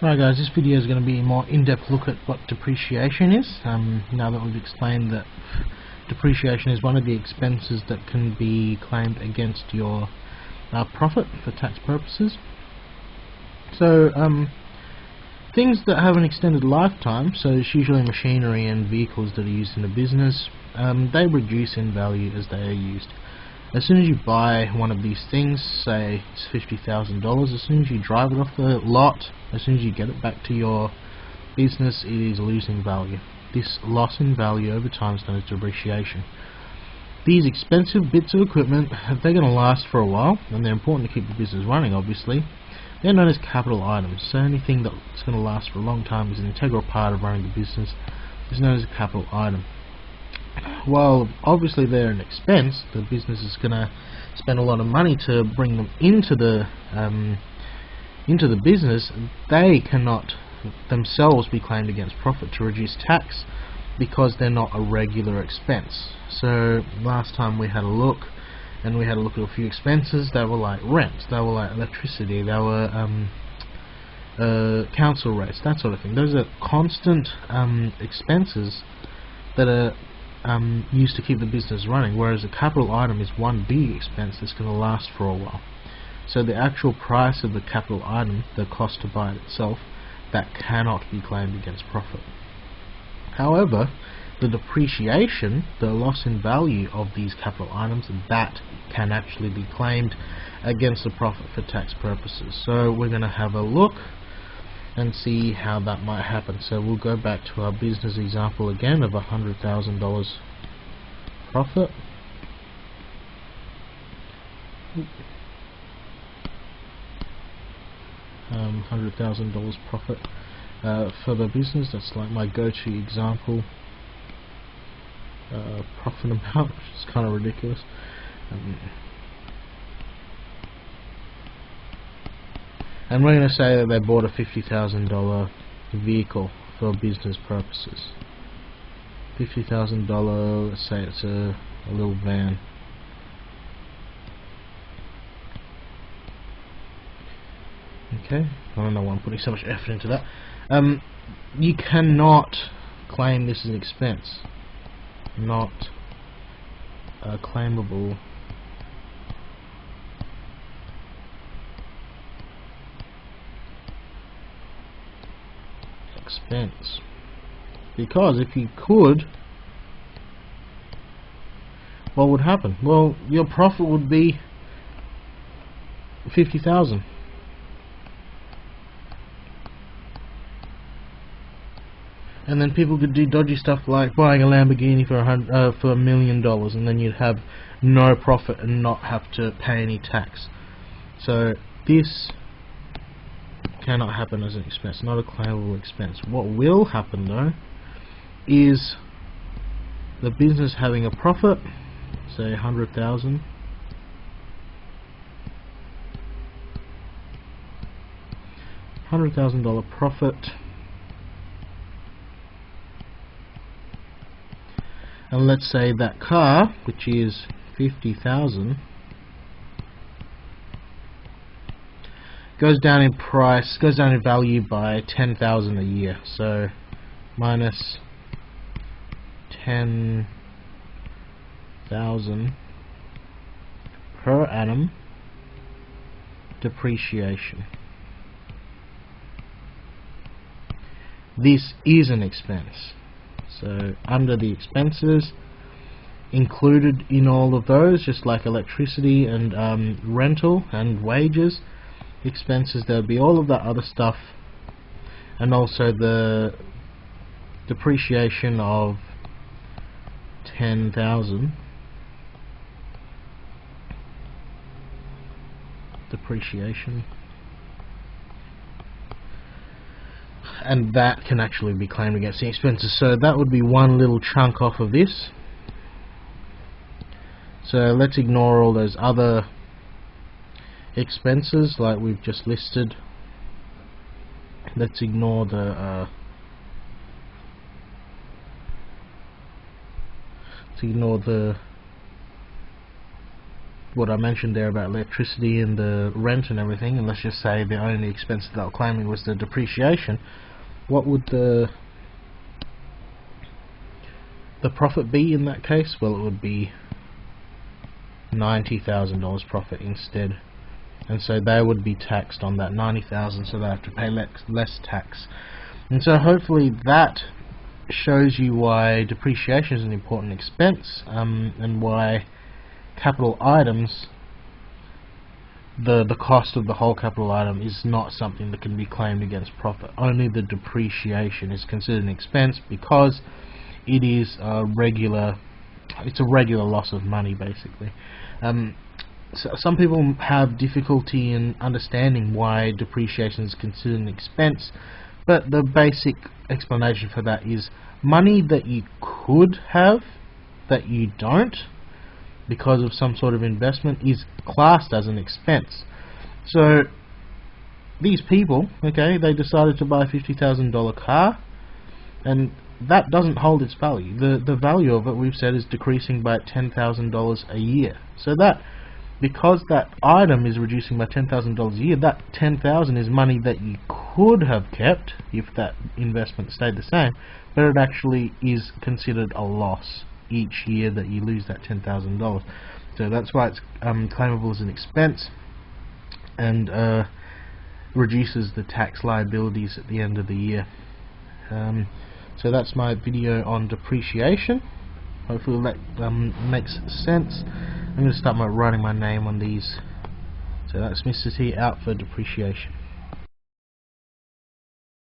Alright guys, this video is going to be a more in-depth look at what depreciation is. Now that we've explained that depreciation is one of the expenses that can be claimed against your profit for tax purposes. So things that have an extended lifetime, so it's usually machinery and vehicles that are used in a business, they reduce in value as they are used. As soon as you buy one of these things, say it's $50,000, as soon as you drive it off the lot, as soon as you get it back to your business, it is losing value. This loss in value over time is known as depreciation. These expensive bits of equipment, they're going to last for a while, and they're important to keep the business running, obviously. They're known as capital items, so anything that's going to last for a long time is an integral part of running the business is known as a capital item. While obviously they're an expense, the business is going to spend a lot of money to bring them into the business. They cannot themselves be claimed against profit to reduce tax because they're not a regular expense. So last time we had a look, and we had a look at a few expenses. They were like rent, they were like electricity, they were council rates, that sort of thing. Those are constant expenses that are used to keep the business running, whereas a capital item is one big expense that's going to last for a while. So the actual price of the capital item, the cost to buy it itself, that cannot be claimed against profit. However, the depreciation, the loss in value of these capital items, that can actually be claimed against the profit for tax purposes. So we're going to have a look and see how that might happen. So we'll go back to our business example again of $100,000 profit. $100,000 profit for the business. That's like my go-to example profit amount, which is kind of ridiculous. And we're going to say that they bought a $50,000 vehicle for business purposes. $50,000, let's say it's a little van. Okay, I don't know why I'm putting so much effort into that. You cannot claim this as an expense. Not a claimable expense, because if you could, what would happen? Well, your profit would be $50,000. And then people could do dodgy stuff like buying a Lamborghini for $1 million, and then you'd have no profit and not have to pay any tax. So this cannot happen as an expense, not a claimable expense. What will happen though is the business having a profit, say $100,000. $100,000 profit. And let's say that car, which is $50,000, goes down in price, goes down in value by $10,000 a year. So minus $10,000 per annum depreciation. This is an expense. So under the expenses included in all of those, just like electricity and rental and wages expenses, there'll be all of that other stuff, and also the depreciation of $10,000 depreciation, and that can actually be claimed against the expenses. So that would be one little chunk off of this. So let's ignore all those other expenses like we've just listed. Let's ignore the what I mentioned there about electricity and the rent and everything, and let's just say the only expense that they were claiming was the depreciation, what would the profit be in that case? Well, it would be $90,000 profit instead, and so they would be taxed on that $90,000, so they have to pay less tax. And so hopefully that shows you why depreciation is an important expense, and why capital items, the cost of the whole capital item is not something that can be claimed against profit. Only the depreciation is considered an expense because it is it's a regular loss of money, basically. So some people have difficulty in understanding why depreciation is considered an expense, but the basic explanation for that is money that you could have that you don't because of some sort of investment is classed as an expense. So these people, okay, they decided to buy a $50,000 car, and that doesn't hold its value. The value of it, we've said, is decreasing by $10,000 a year. So that, because that item is reducing by $10,000 a year, that $10,000 is money that you could have kept if that investment stayed the same, but it actually is considered a loss each year that you lose that $10,000. So that's why it's claimable as an expense, and reduces the tax liabilities at the end of the year. So that's my video on depreciation. Hopefully that makes sense. I'm going to start writing my name on these. So that's Mr. T out for depreciation.